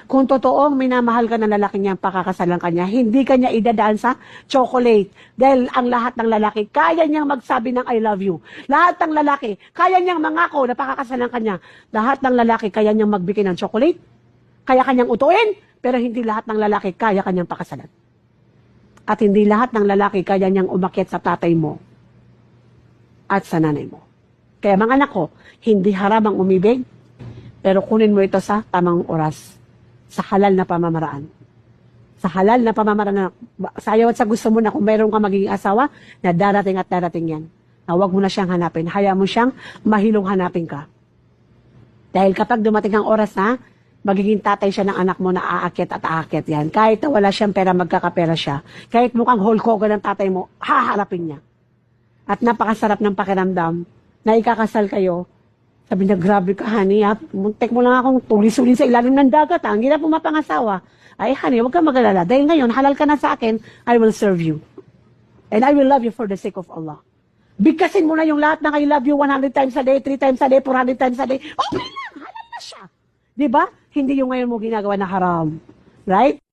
Kung totoong minamahal ka ng lalaki niya, pakakasalan ka niya, hindi ka niya idadaan sa chocolate. Dahil ang lahat ng lalaki, kaya niyang magsabi ng I love you. Lahat ng lalaki, kaya niyang mangako na pakakasalan ka niya. Lahat ng lalaki, kaya niyang magbigay ng chocolate. Kaya kanyang utuin, pero hindi lahat ng lalaki, kaya kanyang pakasalan. At hindi lahat ng lalaki, kaya niyang umakyat sa tatay mo at sa nanay mo. Kaya mga anak ko, hindi haram ang umibig, pero kunin mo ito sa tamang oras. Sa halal na pamamaraan. Sa halal na pamamaraan. Sayaw at sa gusto mo na kung mayroon ka magiging asawa, na darating at darating yan. Na huwag mo na siyang hanapin. Hayaan mo siyang mahilong hanapin ka. Dahil kapag dumating ang oras na, magiging tatay siya ng anak mo na aakyat at aakyat yan. Kahit na wala siyang pera, magkakapera siya. Kahit mukhang Hulk Hogan ng tatay mo, haharapin niya. At napakasarap ng pakiramdam na ikakasal kayo. Sabi niya, grabe ka, honey, ha? Muntik mo lang akong tulis-ulis sa ilalim ng dagat, ha? Ang hirap mo mapangasawa. Ay, honey, huwag kang mag-alala. Dahil ngayon, halal ka na sa akin, I will serve you. And I will love you for the sake of Allah. Bigkasin mo na yung lahat ng I love you 100 times a day, 3 times a day, 400 times a day. Okay lang, halal na siya. Diba? Hindi yung ngayon mo ginagawa na haram. Right?